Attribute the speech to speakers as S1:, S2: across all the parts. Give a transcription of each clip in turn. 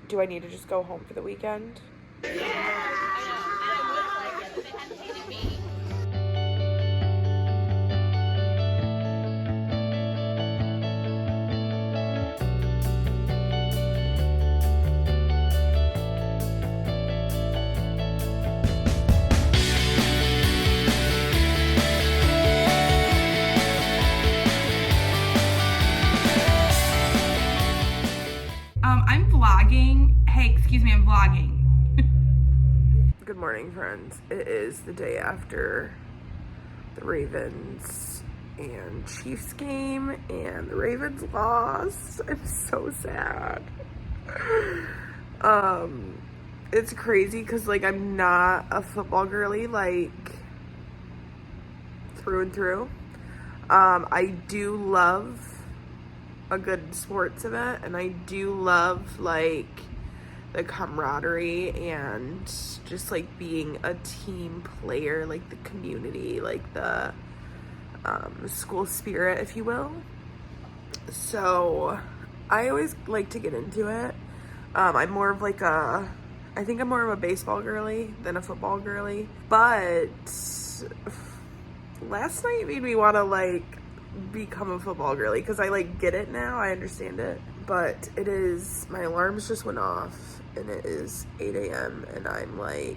S1: do I need to just go home for the weekend? I'm vlogging. Hey, excuse me, I'm vlogging. Good morning, friends. It is the day after the Ravens and Chiefs game, and the Ravens lost. I'm so sad. It's crazy because, like, I'm not a football girly, like, through and through. I do love a good sports event, and I do love, like, the camaraderie and just, like, being a team player, like the community, like the school spirit, if you will. So I always like to get into it. I'm more of like I think I'm more of a baseball girly than a football girly, but last night made me want to, like, become a football girly because I, like, get it now. I understand it, but it is, my alarms just went off and it is 8 a.m. and I'm like,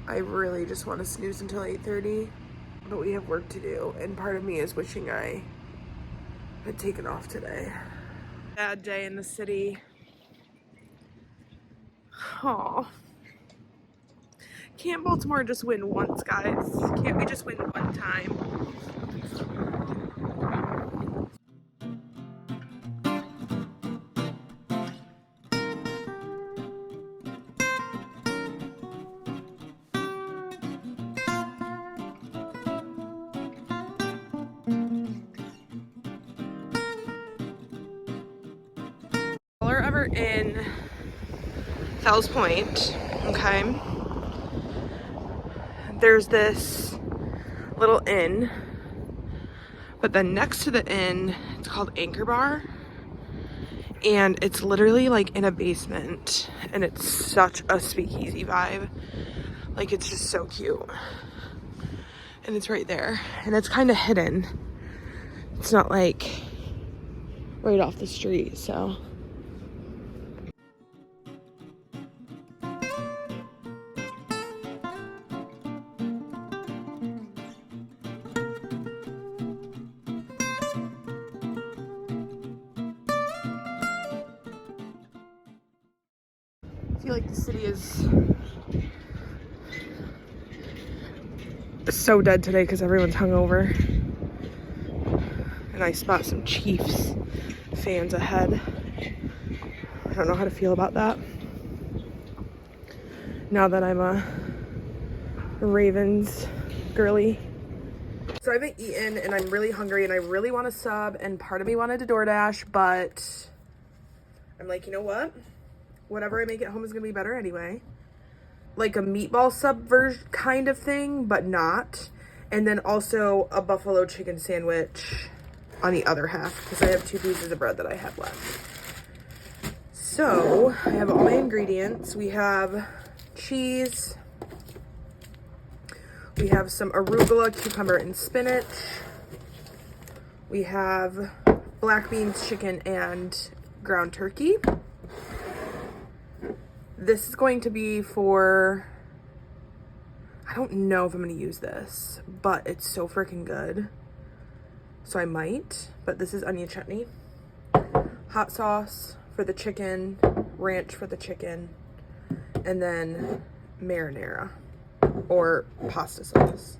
S1: I really just want to snooze until 8:30, but we have work to do, and part of me is wishing I had taken off today. Bad day in the city. Oh, can't Baltimore just win once, guys? Can't we just win one time? If you're ever in Fells Point, okay, there's this little inn, but then next to the inn, it's called Anchor Bar, and it's literally like in a basement, and it's such a speakeasy vibe. Like, it's just so cute, and it's right there, and it's kind of hidden. It's not like right off the street, so. I feel like the city is so dead today because everyone's hungover. And I spot some Chiefs fans ahead. I don't know how to feel about that now that I'm a Ravens girly. So I haven't eaten and I'm really hungry and I really want to sub, and part of me wanted to DoorDash, but I'm like, you know what? Whatever I make at home is gonna be better anyway. Like a meatball sub version kind of thing, but not. And then also a buffalo chicken sandwich on the other half because I have 2 pieces of bread that I have left. So I have all my ingredients. We have cheese. We have some arugula, cucumber, and spinach. We have black beans, chicken, and ground turkey. This is going to be for, I don't know if I'm going to use this, but it's so freaking good. So I might, but this is onion chutney. Hot sauce for the chicken, ranch for the chicken, and then marinara or pasta sauce.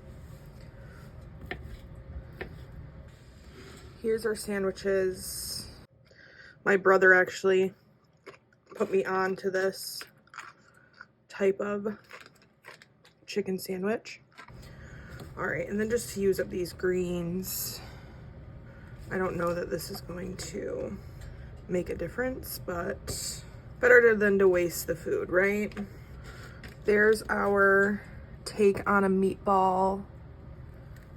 S1: Here's our sandwiches. My brother actually put me on to this type of chicken sandwich. All right, and then just to use up these greens. I don't know that this is going to make a difference, but better than to waste the food, right? There's our take on a meatball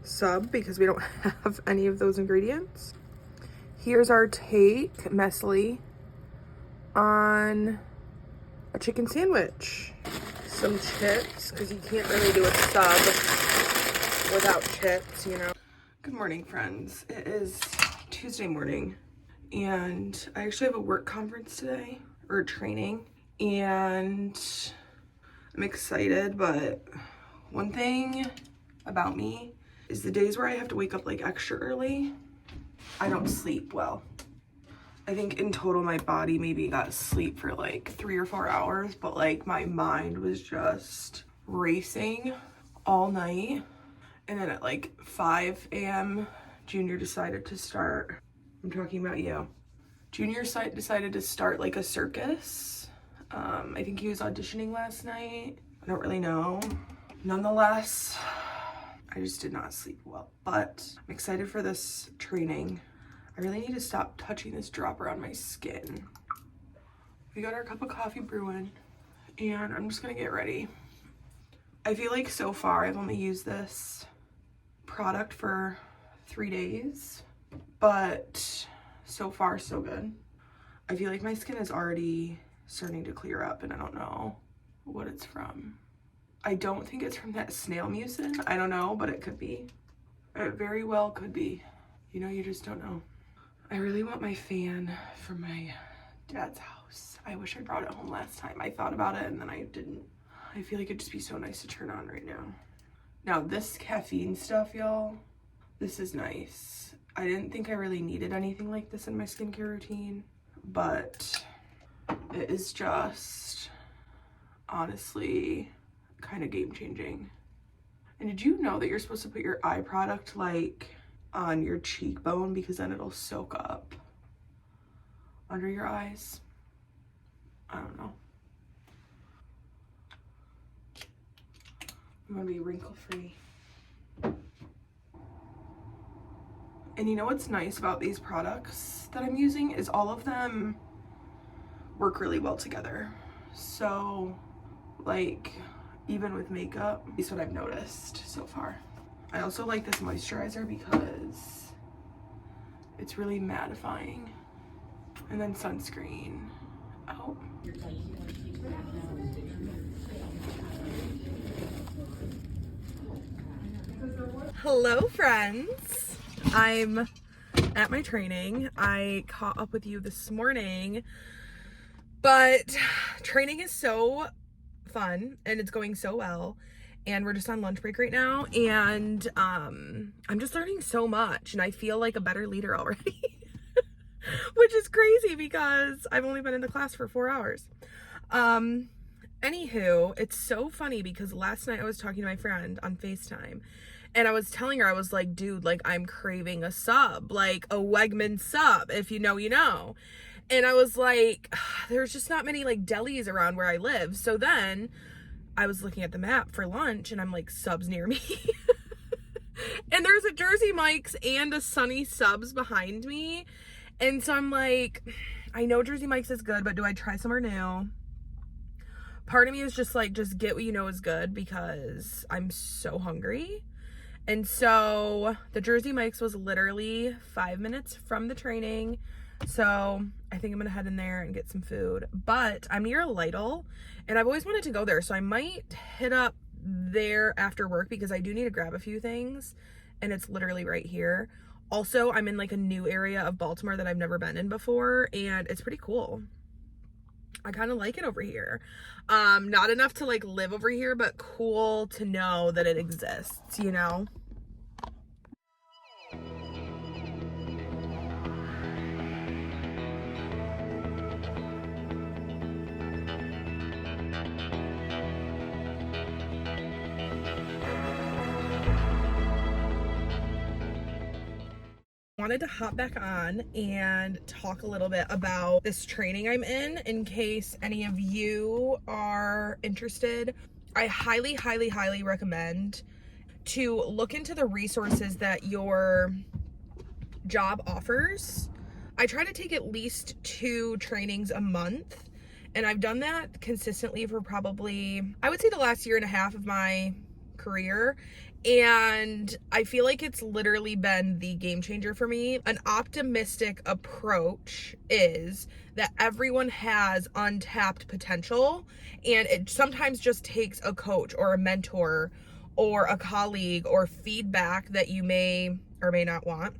S1: sub because we don't have any of those ingredients. Here's our take, messily, on a chicken sandwich, some chips, because you can't really do a sub without chips, you know. Good morning, friends. It is Tuesday morning, and I actually have a work conference today, or training, and I'm excited, but one thing about me is the days where I have to wake up like extra early, I don't sleep well. I think in total my body maybe got sleep for like 3 or 4 hours, but like my mind was just racing all night. And then at like 5 a.m. Junior decided to start, I'm talking about you. Junior decided to start like a circus. I think he was auditioning last night. I don't really know. Nonetheless, I just did not sleep well, but I'm excited for this training. I really need to stop touching this dropper on my skin. We got our cup of coffee brewing, and I'm just gonna get ready. I feel like so far I've only used this product for 3 days, but so far so good. I feel like my skin is already starting to clear up, and I don't know what it's from. I don't think it's from that snail mucin. I don't know, but it could be. It very well could be. You know, you just don't know. I really want my fan from my dad's house. I wish I brought it home last time. I thought about it and then I didn't. I feel like it'd just be so nice to turn on right now. Now this caffeine stuff, y'all, this is nice. I didn't think I really needed anything like this in my skincare routine, but it is just honestly kind of game changing. And did you know that you're supposed to put your eye product like on your cheekbone, because then it'll soak up under your eyes? I don't know. I'm gonna be wrinkle free. And you know what's nice about these products that I'm using is all of them work really well together. So like even with makeup, is what I've noticed so far. I also like this moisturizer because it's really mattifying. And then sunscreen. Oh. Hello, friends. I'm at my training. I caught up with you this morning, but training is so fun and it's going so well. And we're just on lunch break right now, and I'm just learning so much, and I feel like a better leader already, which is crazy because I've only been in the class for 4 hours. Anywho, it's so funny because last night I was talking to my friend on FaceTime, and I was telling her, I was like, dude, like I'm craving a sub, like a Wegman sub, if you know, you know. And I was like, there's just not many like delis around where I live. So then I was looking at the map for lunch, and I'm like, subs near me. And there's a Jersey Mike's and a Sunny Subs behind me. And so I'm like, I know Jersey Mike's is good, but do I try somewhere new? Part of me is just like, just get what you know is good, because I'm so hungry. And so the Jersey Mike's was literally 5 minutes from the training. So I think I'm gonna head in there and get some food, but I'm near Lidl and I've always wanted to go there. So I might hit up there after work because I do need to grab a few things, and it's literally right here. Also, I'm in like a new area of Baltimore that I've never been in before, and it's pretty cool. I kind of like it over here. Not enough to like live over here, but cool to know that it exists, you know? Wanted to hop back on and talk a little bit about this training I'm in case any of you are interested. I highly, highly, highly recommend to look into the resources that your job offers. I try to take at least 2 trainings a month, and I've done that consistently for probably, I would say, the last 1.5 years of my career. And I feel like it's literally been the game changer for me. An optimistic approach is that everyone has untapped potential, and it sometimes just takes a coach or a mentor or a colleague or feedback that you may or may not want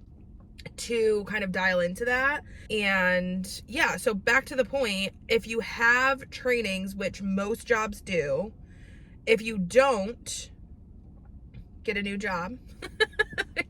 S1: to kind of dial into that. And yeah, so back to the point, if you have trainings, which most jobs do, if you don't, get a new job.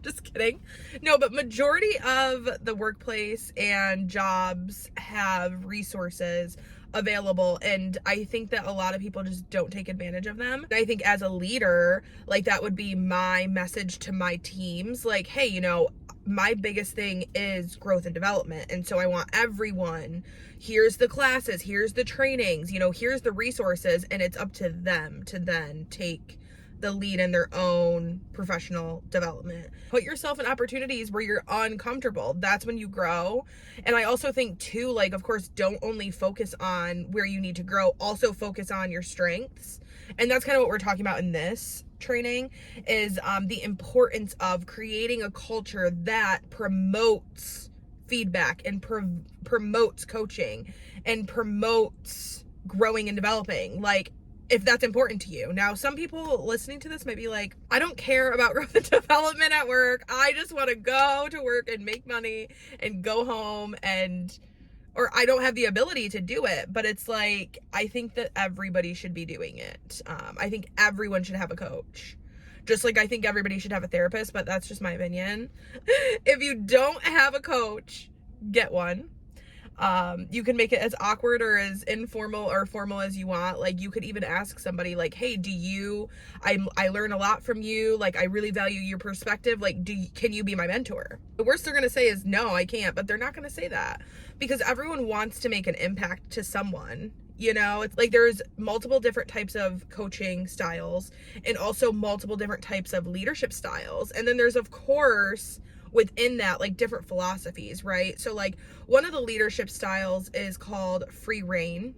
S1: Just kidding. No, but majority of the workplace and jobs have resources available, and I think that a lot of people just don't take advantage of them. I think as a leader, like, that would be my message to my teams, like, hey, you know, my biggest thing is growth and development, and so I want everyone, here's the classes, here's the trainings, you know, here's the resources, and it's up to them to then take the lead in their own professional development. Put yourself in opportunities where you're uncomfortable. That's when you grow. And I also think too, like, of course, don't only focus on where you need to grow, also focus on your strengths. And that's kind of what we're talking about in this training, is the importance of creating a culture that promotes feedback and promotes coaching and promotes growing and developing. Like, if that's important to you. Now, some people listening to this might be like, I don't care about growth and development at work. I just want to go to work and make money and go home, or I don't have the ability to do it. But it's like, I think that everybody should be doing it. I think everyone should have a coach. Just like I think everybody should have a therapist, but that's just my opinion. If you don't have a coach, get one. You can make it as awkward or as informal or formal as you want. Like, you could even ask somebody like, hey, I learn a lot from you. Like, I really value your perspective. Like, can you be my mentor? The worst they're going to say is no, I can't, but they're not going to say that, because everyone wants to make an impact to someone. You know, it's like there's multiple different types of coaching styles and also multiple different types of leadership styles. And then there's, of course, within that, like, different philosophies, right? So, like, one of the leadership styles is called free reign.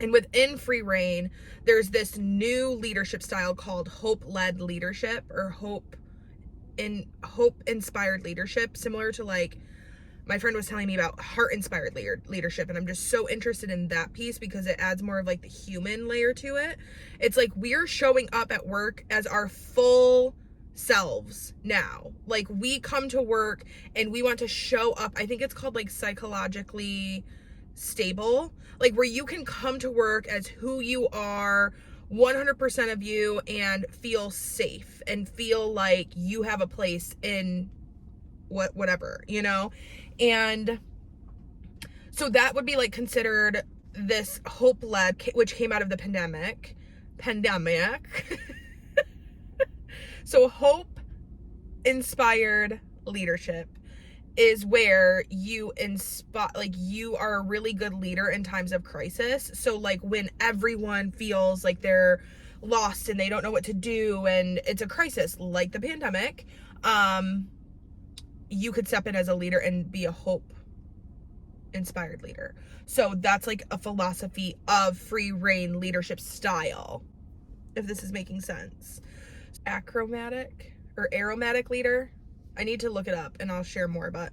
S1: And within free reign, there's this new leadership style called hope-led leadership, or hope-inspired leadership, similar to, like, my friend was telling me about heart-inspired leadership, and I'm just so interested in that piece because it adds more of, like, the human layer to it. It's like we're showing up at work as our full selves now. Like, we come to work and we want to show up. I think it's called, like, psychologically stable, like, where you can come to work as who you are, 100% of you, and feel safe and feel like you have a place in whatever, you know? And so that would be, like, considered this hope-led, which came out of the pandemic. So hope-inspired leadership is where you inspire, like, you are a really good leader in times of crisis. So, like, when everyone feels like they're lost and they don't know what to do and it's a crisis like the pandemic, you could step in as a leader and be a hope-inspired leader. So that's, like, a philosophy of free reign leadership style, if this is making sense. Aromatic leader. I need to look it up and I'll share more, but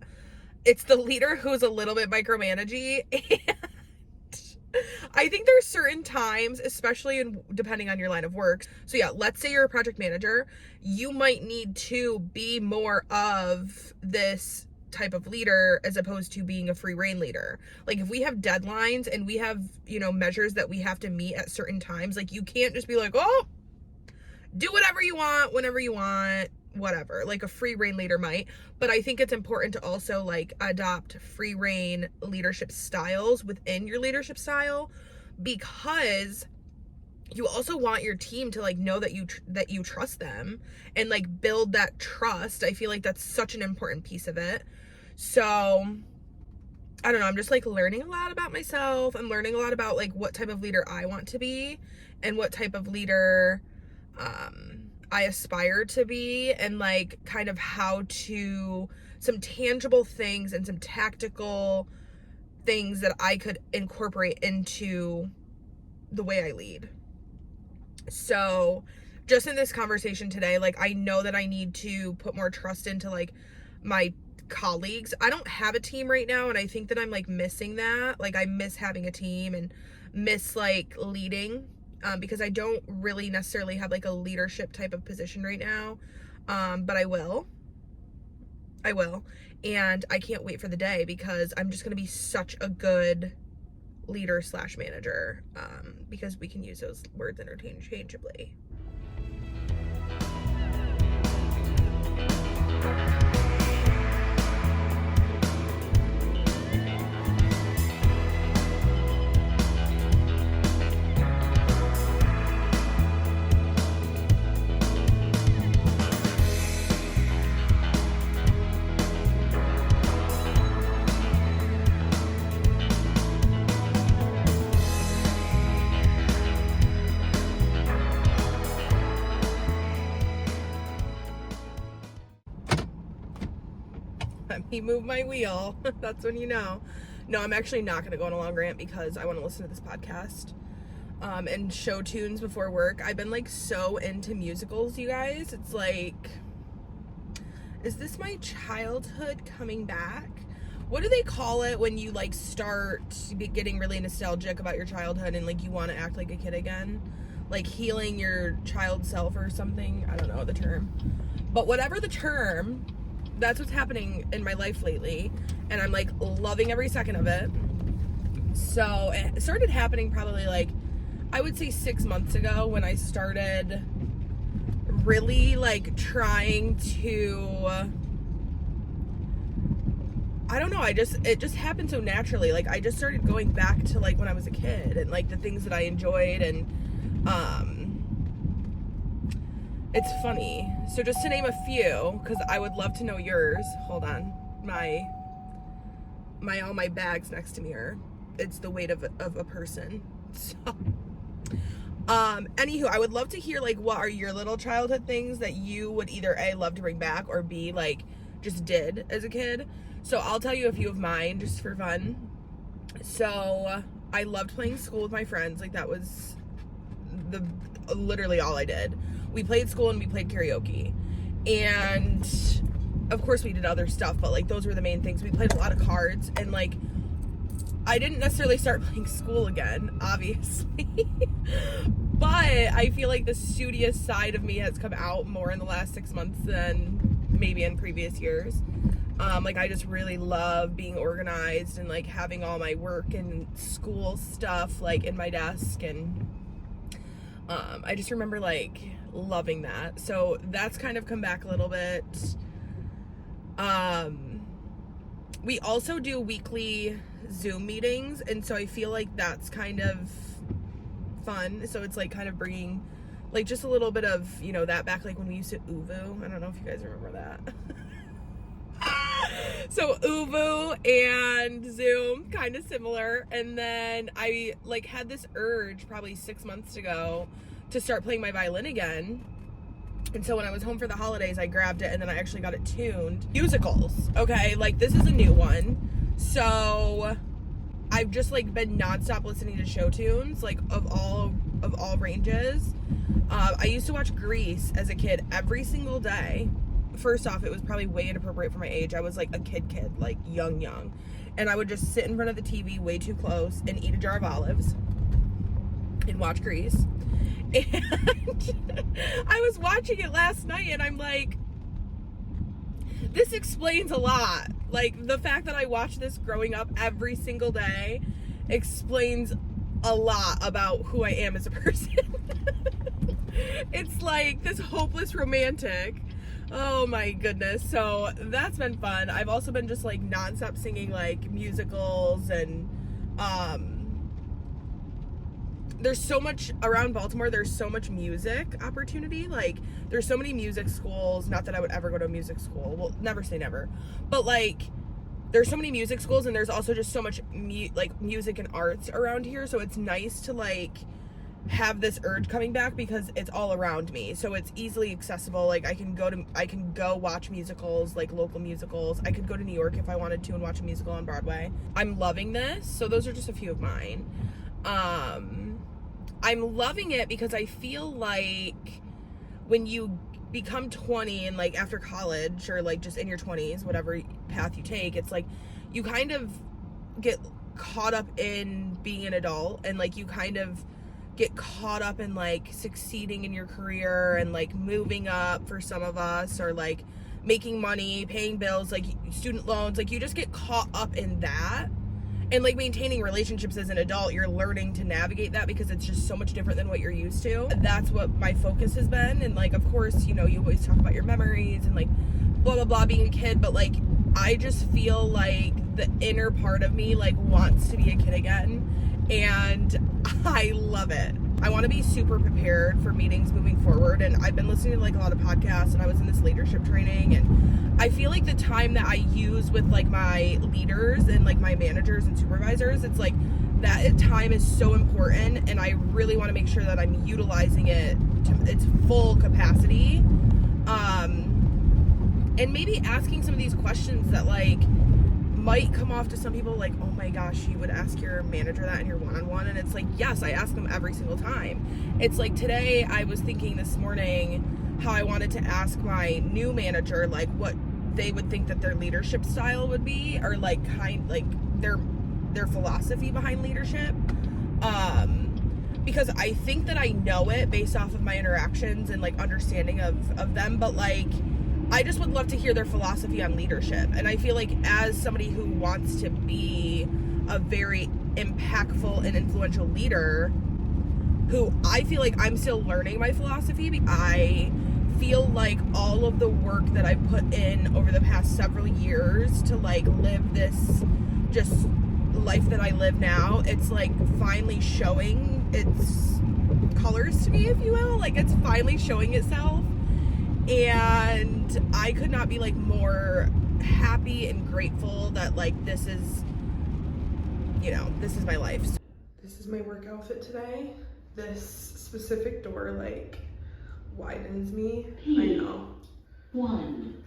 S1: it's the leader who's a little bit micromanagey. And I think there's certain times, especially depending on your line of work. So yeah, let's say you're a project manager, you might need to be more of this type of leader as opposed to being a free reign leader. Like, if we have deadlines and we have, you know, measures that we have to meet at certain times, like, you can't just be like, oh, do whatever you want, whenever you want, whatever, like a free reign leader might. But I think it's important to also, like, adopt free reign leadership styles within your leadership style, because you also want your team to, like, know that you trust them and, like, build that trust. I feel like that's such an important piece of it. So I don't know, I'm just, like, learning a lot about myself. I'm learning a lot about, like, what type of leader I want to be and what type of leader I aspire to be, and, like, kind of how to, some tangible things and some tactical things that I could incorporate into the way I lead. So just in this conversation today, like, I know that I need to put more trust into, like, my colleagues. I don't have a team right now, and I think that I'm, like, missing that. Like, I miss having a team and miss, like, leading, because I don't really necessarily have, like, a leadership type of position right now, but I will. And I can't wait for the day, because I'm just gonna be such a good leader slash manager, because we can use those words interchangeably. Let me move my wheel. That's when you know. No, I'm actually not going to go on a long rant, because I want to listen to this podcast and show tunes before work. I've been, like, so into musicals, you guys. It's like, is this my childhood coming back? What do they call it when you, like, start getting really nostalgic about your childhood and, like, you want to act like a kid again? Like, healing your child self or something? I don't know the term. But whatever the term, that's what's happening in my life lately, and I'm, like, loving every second of it. So it started happening probably, like, I would say 6 months ago, when I started really, like, trying to, I don't know, it just happened so naturally. Like, I just started going back to, like, when I was a kid, and, like, the things that I enjoyed, and it's funny. So just to name a few, because I would love to know yours. Hold on. All my bags next to me it's the weight of a person. So, anywho, I would love to hear, like, what are your little childhood things that you would either A, love to bring back, or B, like, just did as a kid. So I'll tell you a few of mine just for fun. So I loved playing school with my friends. Like, that was literally all I did. We played school and we played karaoke, and of course we did other stuff, but, like, those were the main things. We played a lot of cards, and, like, I didn't necessarily start playing school again, obviously, but I feel like the studious side of me has come out more in the last 6 months than maybe in previous years. Like, I just really love being organized and, like, having all my work and school stuff, like, in my desk, and I just remember, like, loving that. So that's kind of come back a little bit. We also do weekly Zoom meetings, and so I feel like that's kind of fun. So it's, like, kind of bringing, like, just a little bit of, you know, that back, like, when we used to Uvu. I don't know if you guys remember that. So Uvu and Zoom, kind of similar. And then I, like, had this urge probably 6 months ago to start playing my violin again. And so when I was home for the holidays, I grabbed it, and then I actually got it tuned. Musicals, okay? Like, this is a new one. So I've just, like, been nonstop listening to show tunes, like, of all ranges. I used to watch Grease as a kid every single day. First off, it was probably way inappropriate for my age. I was, like, a kid, like, young. And I would just sit in front of the TV way too close and eat a jar of olives and watch Grease. And I was watching it last night, and I'm like, this explains a lot. Like, the fact that I watched this growing up every single day explains a lot about who I am as a person. It's like this hopeless romantic. Oh my goodness. So that's been fun. I've also been just, like, nonstop singing, like, musicals, and there's so much around Baltimore. There's so much music opportunity. Like, there's so many music schools. Not that I would ever go to a music school. Well, never say never. But, like, there's so many music schools, and there's also just so much music and arts around here. So it's nice to, like, have this urge coming back, because it's all around me. So it's easily accessible. Like, I can go watch musicals, like, local musicals. I could go to New York if I wanted to and watch a musical on Broadway. I'm loving this. So those are just a few of mine. I'm loving it because I feel like when you become 20 and like after college or like just in your 20s, whatever path you take, it's like you kind of get caught up in being an adult, and like you kind of get caught up in like succeeding in your career and like moving up for some of us, or like making money, paying bills, like student loans. Like you just get caught up in that. And like maintaining relationships as an adult, you're learning to navigate that because it's just so much different than what you're used to. That's what my focus has been. And like, of course, you know, you always talk about your memories and like blah, blah, blah, being a kid. But like, I just feel like the inner part of me like wants to be a kid again. And I love it. I want to be super prepared for meetings moving forward. And I've been listening to like a lot of podcasts, and I was in this leadership training, and I feel like the time that I use with like my leaders and like my managers and supervisors, it's like that time is so important, and I really want to make sure that I'm utilizing it to its full capacity. And maybe asking some of these questions that like might come off to some people like, oh my gosh, you would ask your manager that in your one-on-one. And it's like, yes, I ask them every single time. It's like today I was thinking this morning how I wanted to ask my new manager like what they would think that their leadership style would be, or like their philosophy behind leadership. Because I think that I know it based off of my interactions and like understanding of them, but like I just would love to hear their philosophy on leadership. And I feel like as somebody who wants to be a very impactful and influential leader, who I feel like I'm still learning my philosophy, I feel like all of the work that I put in over the past several years to like live this just life that I live now, it's like finally showing its colors to me, if you will. Like it's finally showing itself. And I could not be like more happy and grateful that like this is, you know, this is my life. This is my work outfit today. This specific door like widens me. I know. 1.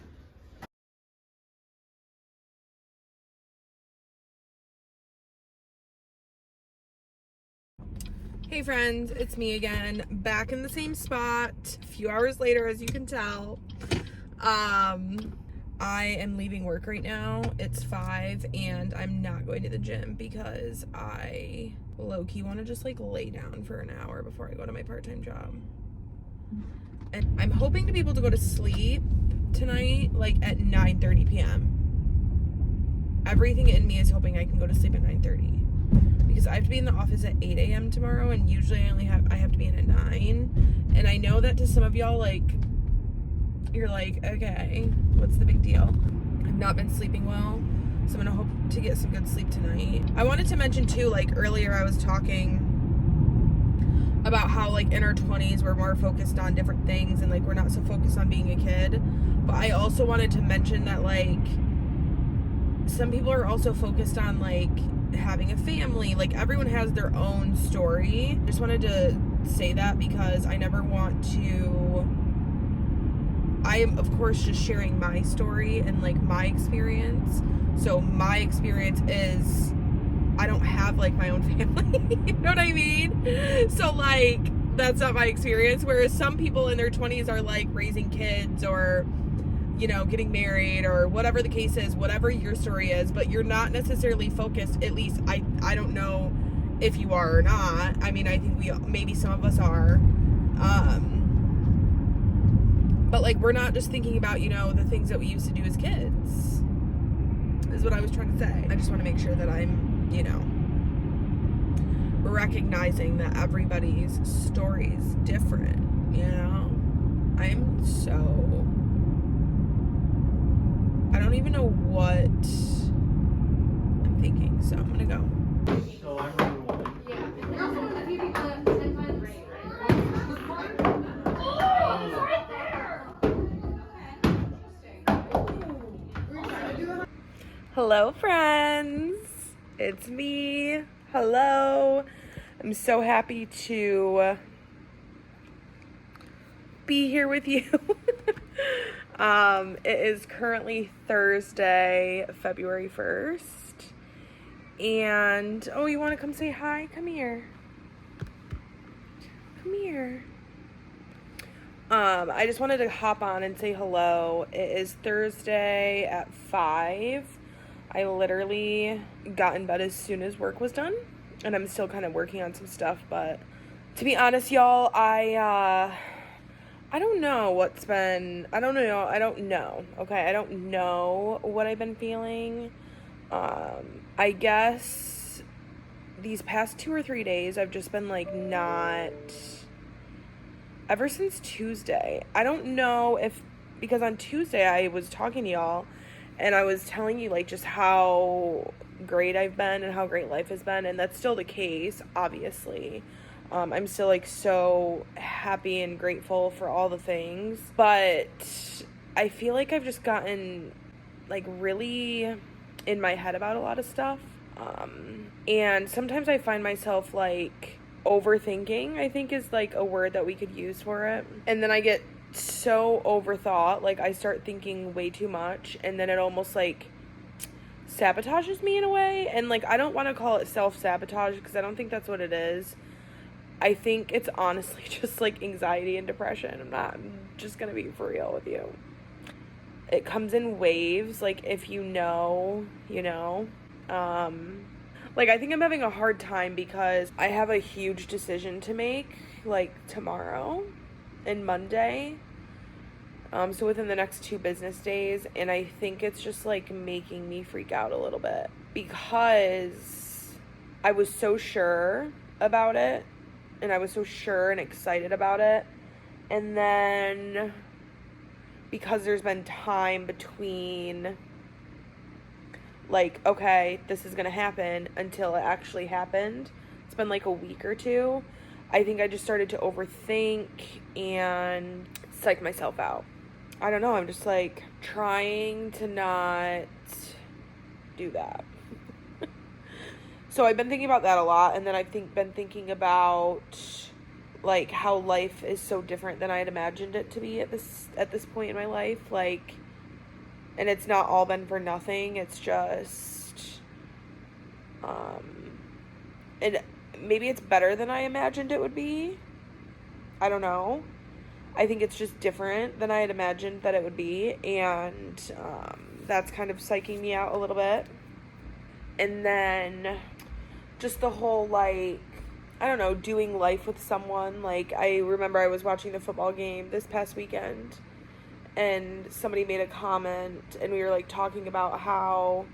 S1: Hey friends, it's me again, back in the same spot, a few hours later, as you can tell. I am leaving work right now. It's 5 and I'm not going to the gym because I low-key want to just like lay down for an hour before I go to my part-time job. And I'm hoping to be able to go to sleep tonight like at 9:30 p.m. Everything in me is hoping I can go to sleep at 9:30. Because I have to be in the office at 8 a.m. tomorrow, and usually I have to be in at 9. And I know that to some of y'all, like, you're like, okay, what's the big deal? I've not been sleeping well, so I'm gonna hope to get some good sleep tonight. I wanted to mention too, like earlier I was talking about how like in our 20s we're more focused on different things, and like we're not so focused on being a kid. But I also wanted to mention that like some people are also focused on like having a family. Like everyone has their own story. I just wanted to say that because I never want to, I am of course just sharing my story and like my experience. So my experience is I don't have like my own family. You know what I mean? So like that's not my experience. Whereas some people in their 20s are like raising kids or, you know, getting married or whatever the case is, whatever your story is, but you're not necessarily focused. At least I don't know if you are or not. I mean, I think maybe some of us are. But like, we're not just thinking about, you know, the things that we used to do as kids, is what I was trying to say. I just want to make sure that I'm, you know, recognizing that everybody's story is different, you know? I don't even know what I'm thinking, so I'm gonna go.
S2: So I'm number 1.
S3: Yeah. There's also a few people that sometimes right.
S1: Hello, friends. It's me. Hello. I'm so happy to be here with you. It is currently Thursday, February 1st. And, oh, you want to come say hi? Come here. Come here. I just wanted to hop on and say hello. It is Thursday at 5. I literally got in bed as soon as work was done, and I'm still kind of working on some stuff, but to be honest, y'all, I don't know okay? I don't know what I've been feeling. I guess these past 2 or 3 days, I've just been like not, ever since Tuesday. I don't know if, because on Tuesday I was talking to y'all and I was telling you like just how great I've been and how great life has been, and that's still the case, obviously. I'm still like so happy and grateful for all the things, but I feel like I've just gotten like really in my head about a lot of stuff. And sometimes I find myself like overthinking, I think is like a word that we could use for it. And then I get so overthought, like I start thinking way too much, and then it almost like sabotages me in a way. And like I don't want to call it self-sabotage because I don't think that's what it is. I think it's honestly just like anxiety and depression. I'm just gonna be for real with you. It comes in waves, like if you know, you know. Like I think I'm having a hard time because I have a huge decision to make like tomorrow and Monday. So within the next 2 business days, and I think it's just like making me freak out a little bit because I was so sure about it. And I was so sure and excited about it. And then because there's been time between like, okay, this is going to happen until it actually happened. It's been like a week or 2. I think I just started to overthink and psych myself out. I don't know. I'm just like trying to not do that. So I've been thinking about that a lot, and then I've been thinking about like how life is so different than I had imagined it to be at this point in my life, like, and it's not all been for nothing. It's just and maybe it's better than I imagined it would be. I don't know. I think it's just different than I had imagined that it would be, and that's kind of psyching me out a little bit. And then just the whole, like, I don't know, doing life with someone. Like, I remember I was watching the football game this past weekend, and somebody made a comment, and we were, like, talking about how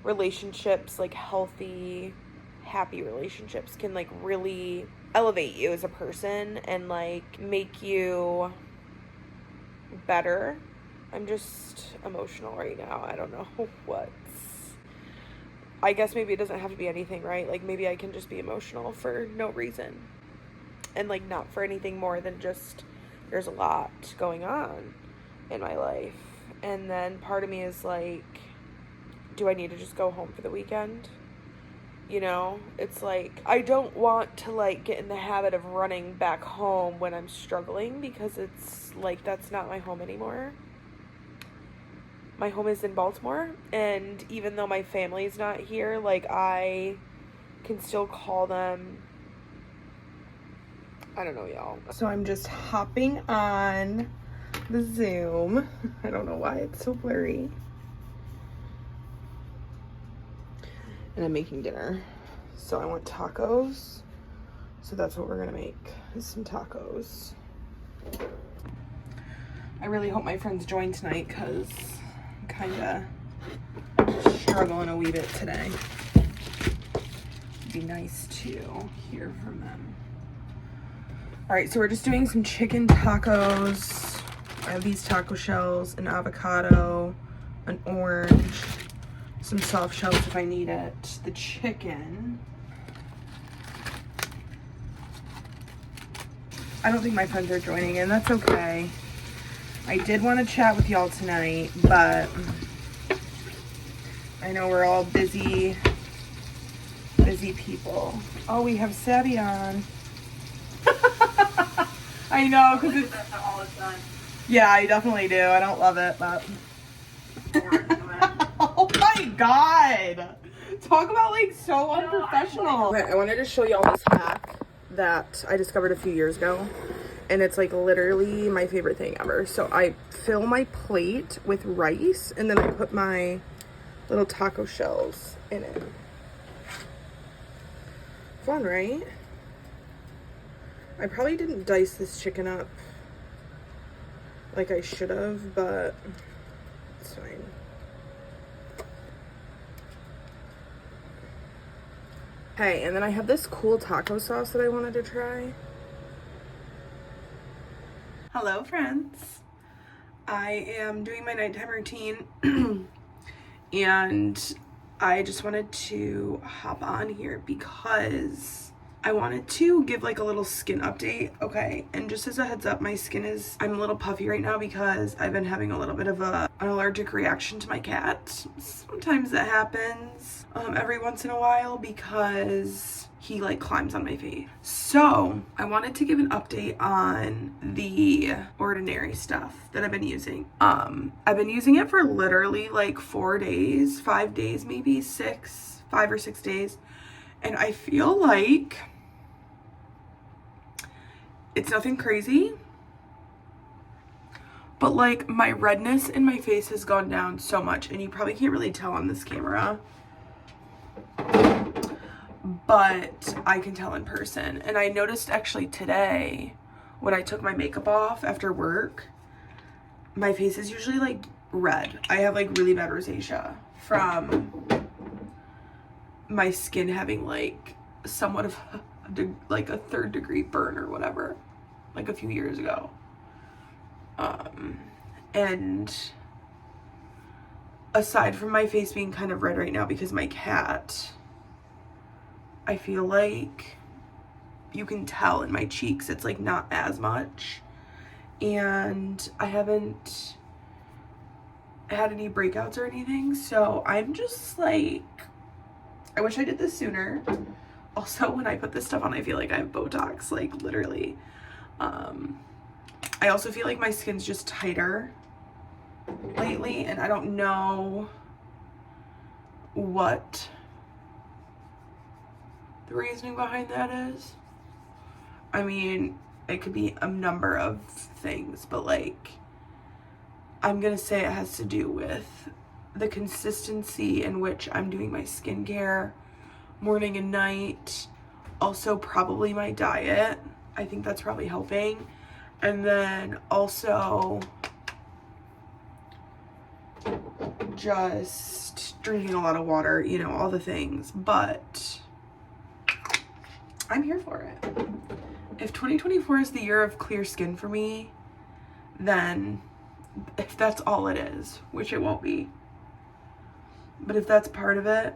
S1: relationships, like, healthy, happy relationships can, like, really elevate you as a person and, like, make you better. I'm just emotional right now. I don't know what. I guess maybe it doesn't have to be anything, right? Like, maybe I can just be emotional for no reason. And, like, not for anything more than just there's a lot going on in my life. And then part of me is like, do I need to just go home for the weekend? You know? It's like, I don't want to, like, get in the habit of running back home when I'm struggling because it's, like, that's not my home anymore. My home is in Baltimore, and even though my family's not here, like, I can still call them. I don't know, y'all. So I'm just hopping on the Zoom. I don't know why it's so blurry. And I'm making dinner. So I want tacos. So that's what we're gonna make, is some tacos. I really hope my friends join tonight, because kind of struggling a wee bit today. It'd be nice to hear from them. All right, so we're just doing some chicken tacos. I have these taco shells, an avocado, an orange, some soft shells if I need it, the chicken. I don't think my friends are joining in. That's okay. I did want to chat with y'all tonight, but I know we're all busy people. Oh, we have Sabby on. I know, because it's all the time. Yeah, I definitely do. I don't love it, but oh my god, talk about like so unprofessional. Okay, I wanted to show y'all this hack that I discovered a few years ago. and it's like literally my favorite thing ever. So I fill my plate with rice, and then I put my little taco shells in it. Fun, right? I probably didn't dice this chicken up like I should have, but it's fine. Okay, and then I have this cool taco sauce that I wanted to try. Hello, friends. I am doing my nighttime routine and I just wanted to hop on here because I wanted to give like a little skin update. Okay, and just as a heads up, my skin is, I'm a little puffy right now because I've been having a little bit of an allergic reaction to my cat. Sometimes that happens every once in a while because he like climbs on my face. So I wanted to give an update on the Ordinary stuff that I've been using. I've been using it for literally like 4 days, 5 days, maybe 5 or 6 days. And I feel like it's nothing crazy, but like my redness in my face has gone down so much, and you probably can't really tell on this camera, but I can tell in person. And I noticed actually today when I took my makeup off after work, my face is usually like red. I have like really bad rosacea from my skin having like somewhat of like a 3rd degree burn or whatever, like a few years ago. And aside from my face being kind of red right now because my cat, I feel like you can tell in my cheeks it's like not as much, and I haven't had any breakouts or anything, so I'm just like, I wish I did this sooner. Also, when I put this stuff on, I feel like I have Botox, like literally. I also feel like my skin's just tighter lately, and I don't know what the reasoning behind that is. I mean, it could be a number of things, but like, I'm gonna say it has to do with the consistency in which I'm doing my skincare morning and night. Also probably my diet. I think that's probably helping. And then also just drinking a lot of water, you know, all the things. But I'm here for it. If 2024 is the year of clear skin for me, then if that's all it is, which it won't be, but if that's part of it,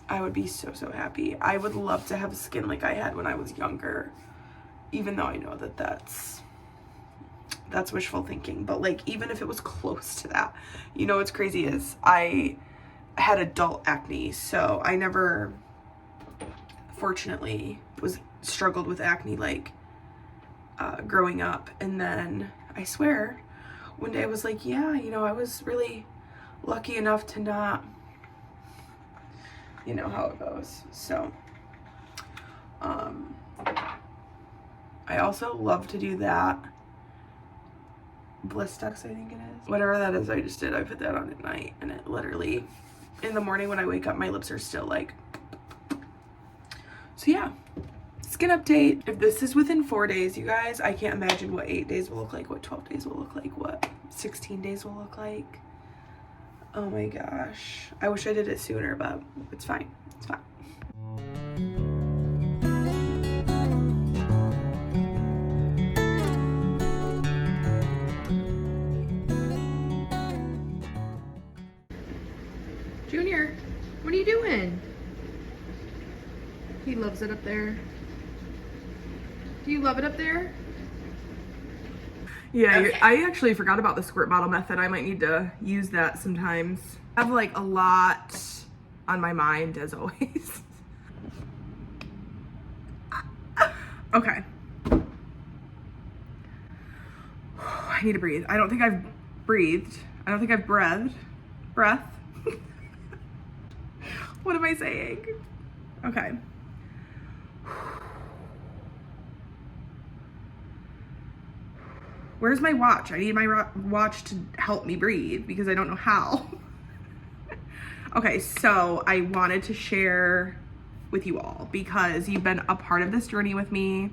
S1: I would be so, so happy. I would love to have skin like I had when I was younger, even though I know that that's wishful thinking, but like, even if it was close to that, you know, what's crazy is I had adult acne, so I never, fortunately, struggled with acne like growing up. And then I swear one day I was like, yeah, you know, I was really lucky enough to not, you know how it goes. So I also love to do that Blistex, I think it is, whatever that is. I just did, I put that on at night, and it literally, in the morning when I wake up, my lips are still like, so yeah. Skin update. If this is within 4 days, you guys, I can't imagine what 8 days will look like, what 12 days will look like, what 16 days will look like. Oh my gosh, I wish I did it sooner, but it's fine, it's fine.
S3: Junior, what are you doing? He loves it up there. Do you love it up there?
S1: Yeah, I actually forgot about the squirt bottle method. I might need to use that sometimes. I have like a lot on my mind, as always. Okay. I need to breathe. I don't think I've breathed. I don't think I've breathed. Breath. What am I saying? Okay. Where's my watch? I need my watch to help me breathe because I don't know how. Okay, so I wanted to share with you all because you've been a part of this journey with me.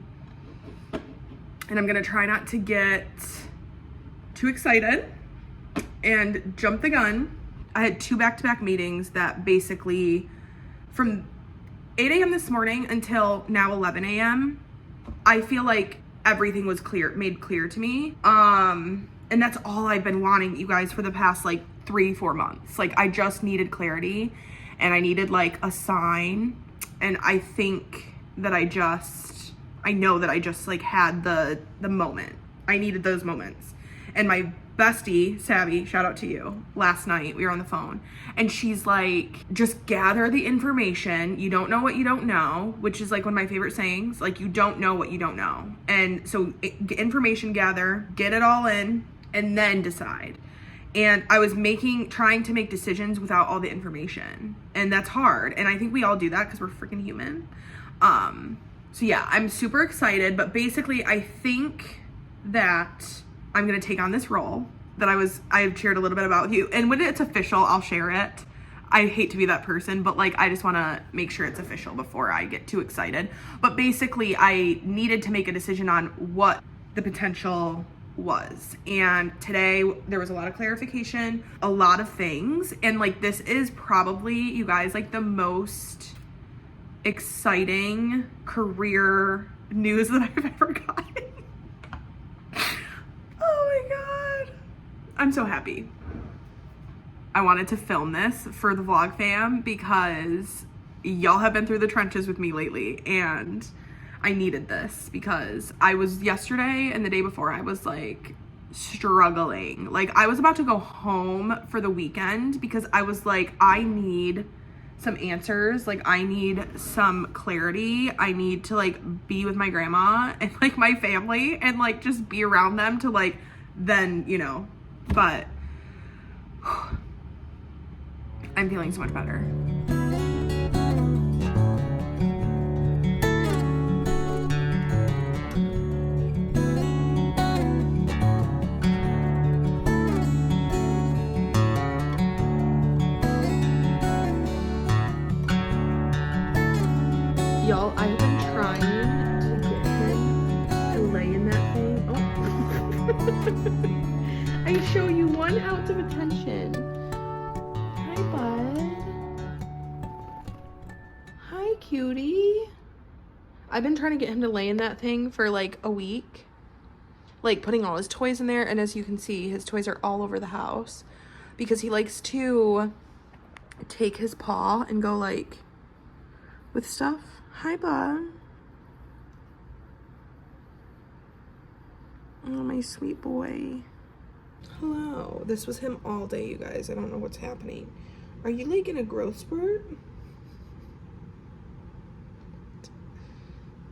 S1: And I'm gonna try not to get too excited and jump the gun. I had 2 back-to-back meetings that basically from 8 a.m. this morning until now 11 a.m. I feel like everything was made clear to me. And that's all I've been wanting, you guys, for the past like 3-4 months. Like I just needed clarity and I needed like a sign. And I think that I know that I just like had the moment. I needed those moments. And my bestie, Savvy, shout out to you, last night we were on the phone and she's like, just gather the information. You don't know what you don't know, which is like one of my favorite sayings. Like you don't know what you don't know. And so information gather, get it all in, and then decide. And I was trying to make decisions without all the information. And that's hard. And I think we all do that because we're freaking human. So yeah, I'm super excited, but basically I think that I'm gonna take on this role that I shared a little bit about with you. And when it's official, I'll share it. I hate to be that person, but like, I just wanna make sure it's official before I get too excited. But basically I needed to make a decision on what the potential was. And today there was a lot of clarification, a lot of things. And like, this is probably, you guys, like the most exciting career news that I've ever gotten. Oh my God. I'm so happy. I wanted to film this for the vlog fam because y'all have been through the trenches with me lately and I needed this because I was yesterday and the day before I was like struggling. Like I was about to go home for the weekend because I was like, I need some answers. Like I need some clarity. I need to like be with my grandma and like my family and like just be around them to like then, you know, but I'm feeling so much better. Y'all, I've been trying to get him to lay in that thing. Oh. I show you 1 ounce of attention. Hi, bud. Hi, cutie. I've been trying to get him to lay in that thing for like a week. Like putting all his toys in there. And as you can see, his toys are all over the house because he likes to take his paw and go like with stuff. Hi, bud. Oh, my sweet boy. Hello. This was him all day, you guys. I don't know what's happening. Are you like in a growth spurt?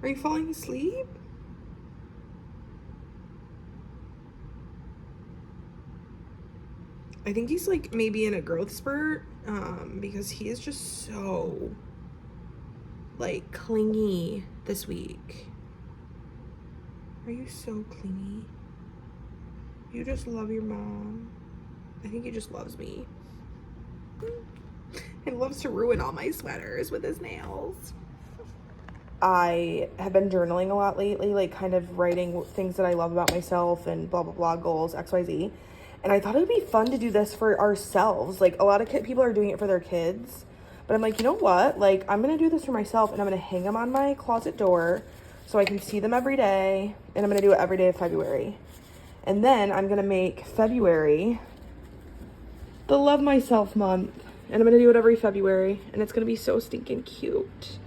S1: Are you falling asleep? I think he's like maybe in a growth spurt because he is just so like clingy this week. Are you so clingy? You just love your mom. I think he just loves me. He loves to ruin all my sweaters with his nails. I have been journaling a lot lately, like kind of writing things that I love about myself and blah, blah, blah, goals, XYZ. And I thought it would be fun to do this for ourselves. Like a lot of people are doing it for their kids. But I'm like, you know what? Like, I'm going to do this for myself and I'm going to hang them on my closet door so I can see them every day. And I'm going to do it every day of February. And then I'm going to make February the Love Myself month. And I'm going to do it every February. And it's going to be so stinking cute.